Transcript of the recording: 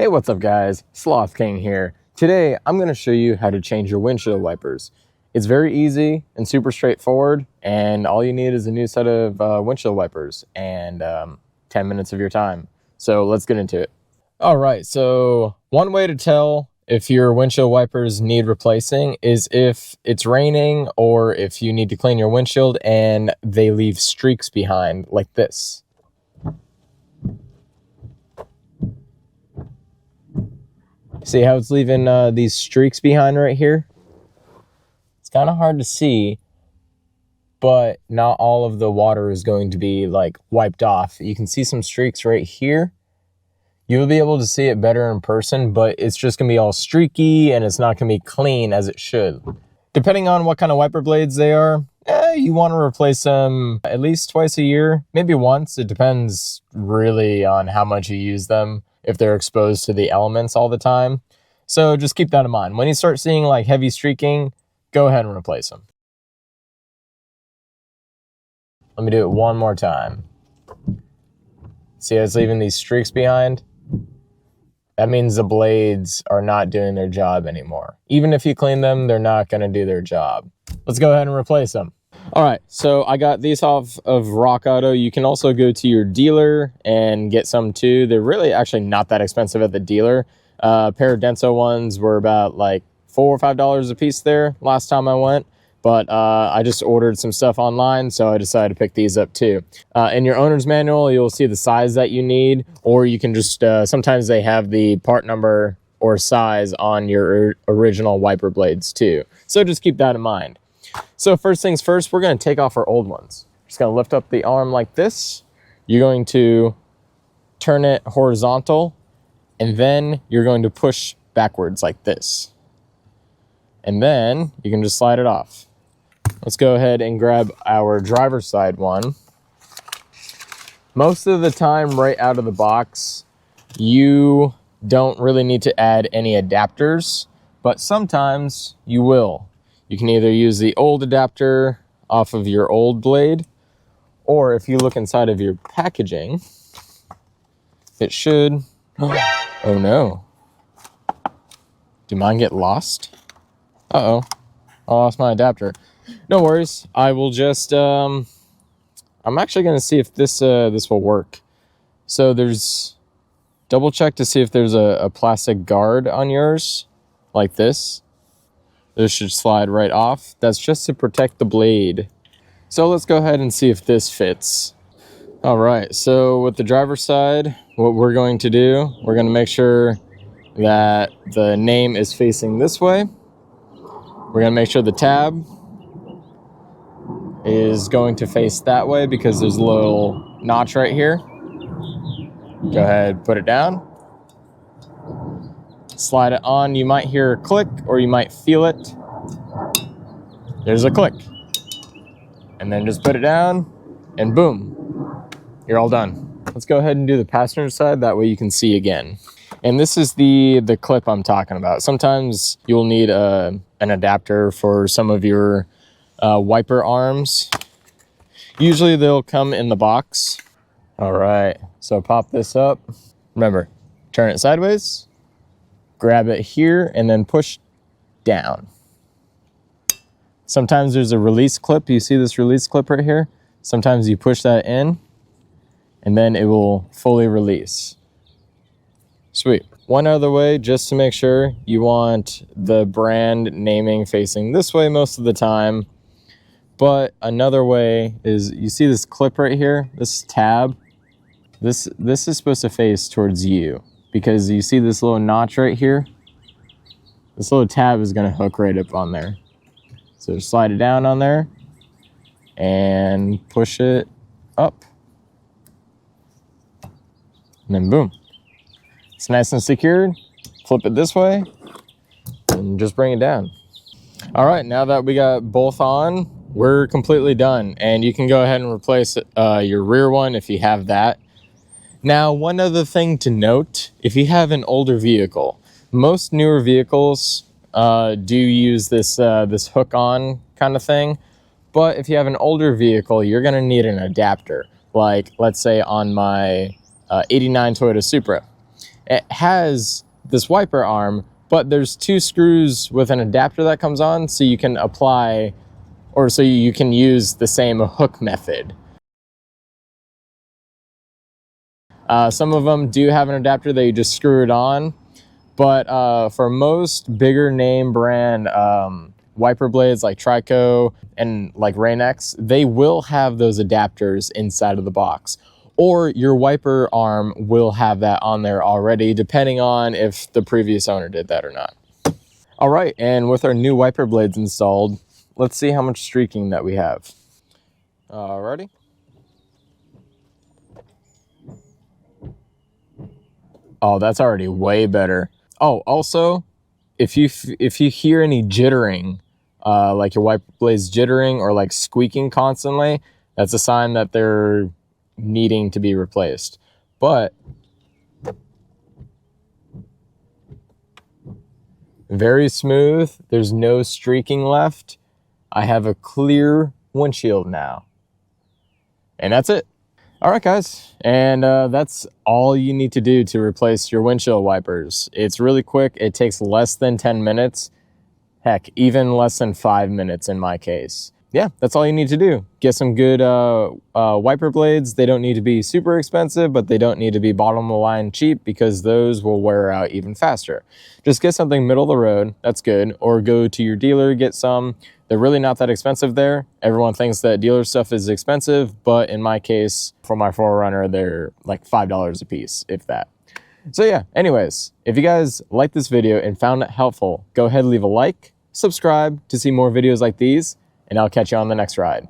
Hey, what's up guys? Sloth King here. Today, I'm going to show you how to change your windshield wipers. It's very easy and super straightforward, and all you need is a new set of windshield wipers and 10 minutes of your time. So let's get into it. All right, so one way to tell if your windshield wipers need replacing is if it's raining or if you need to clean your windshield and they leave streaks behind like this. See how it's leaving these streaks behind right here? It's kind of hard to see, but not all of the water is going to be like wiped off. You can see some streaks right here. You'll be able to see it better in person, but it's just gonna be all streaky and it's not gonna be clean as it should. Depending on what kind of wiper blades they are, you want to replace them at least twice a year, maybe once. It depends really on how much you use them, if they're exposed to the elements all the time. So just keep that in mind. When you start seeing like heavy streaking, go ahead and replace them. Let me do it one more time. See how it's leaving these streaks behind? That means the blades are not doing their job anymore. Even if you clean them, they're not gonna do their job. Let's go ahead and replace them. All right, so I got these off of Rock Auto. You can also go to your dealer and get some too. They're really actually not that expensive at the dealer. A pair of Denso ones were about like $4 or $5 a piece there last time I went. But I just ordered some stuff online, so I decided to pick these up too. In your owner's manual, you'll see the size that you need, or you can just, sometimes they have the part number or size on your original wiper blades too. So just keep that in mind. So first things first, we're gonna take off our old ones. Just gonna lift up the arm like this. You're going to turn it horizontal, and then you're going to push backwards like this. And then you can just slide it off. Let's go ahead and grab our driver's side one. Most of the time, right out of the box, you don't really need to add any adapters, but sometimes you will. You can either use the old adapter off of your old blade, or if you look inside of your packaging, it should, oh no. Did mine get lost? Uh-oh, I lost my adapter. No worries, I will just, I'm actually gonna see if this will work. So double check to see if there's a plastic guard on yours, like this. This should slide right off. That's just to protect the blade. So let's go ahead and see if this fits. All right, so with the driver's side, what we're going to do, we're gonna make sure that the name is facing this way. We're gonna make sure the tab is going to face that way because there's a little notch right here. Go ahead, put it down. Slide it on. You might hear a click or you might feel it. There's a click. And then just put it down and boom, you're all done. Let's go ahead and do the passenger side. That way you can see again. And this is the clip I'm talking about. Sometimes you'll need an adapter for some of your wiper arms. Usually they'll come in the box. All right, so pop this up. Remember, turn it sideways, grab it here, and then push down. Sometimes there's a release clip. You see this release clip right here? Sometimes you push that in, and then it will fully release. Sweet. One other way, just to make sure, you want the brand naming facing this way most of the time. But another way is, you see this clip right here, this tab? This is supposed to face towards you because you see this little notch right here? This little tab is gonna hook right up on there. So just slide it down on there and push it up. And then boom. It's nice and secured. Flip it this way and just bring it down. All right, now that we got both on, we're completely done. And you can go ahead and replace your rear one if you have that. Now, one other thing to note, if you have an older vehicle, most newer vehicles do use this hook-on kind of thing. But if you have an older vehicle, you're gonna need an adapter. Like, let's say on my 89 Toyota Supra. It has this wiper arm, but there's 2 screws with an adapter that comes on, so you can apply, or so you can use the same hook method. Some of them do have an adapter that you just screw it on, but for most bigger name brand wiper blades like Trico and like Rain-X, they will have those adapters inside of the box. Or your wiper arm will have that on there already, depending on if the previous owner did that or not. All right, and with our new wiper blades installed, let's see how much streaking that we have. Alrighty. Oh, that's already way better. Oh, also, if you hear any jittering, like your wiper blades jittering or like squeaking constantly, that's a sign that they're needing to be replaced. But very smooth. There's no streaking left. I have a clear windshield now. And that's it. All right, guys. And that's all you need to do to replace your windshield wipers. It's really quick. It takes less than 10 minutes. Heck, even less than 5 minutes in my case. Yeah, that's all you need to do. Get some good wiper blades. They don't need to be super expensive, but they don't need to be bottom of the line cheap, because those will wear out even faster. Just get something middle of the road. That's good. Or go to your dealer, get some. They're really not that expensive there. Everyone thinks that dealer stuff is expensive, but in my case, for my 4Runner, they're like $5 a piece, if that. So yeah, anyways, if you guys liked this video and found it helpful, go ahead and leave a like, subscribe to see more videos like these, and I'll catch you on the next ride.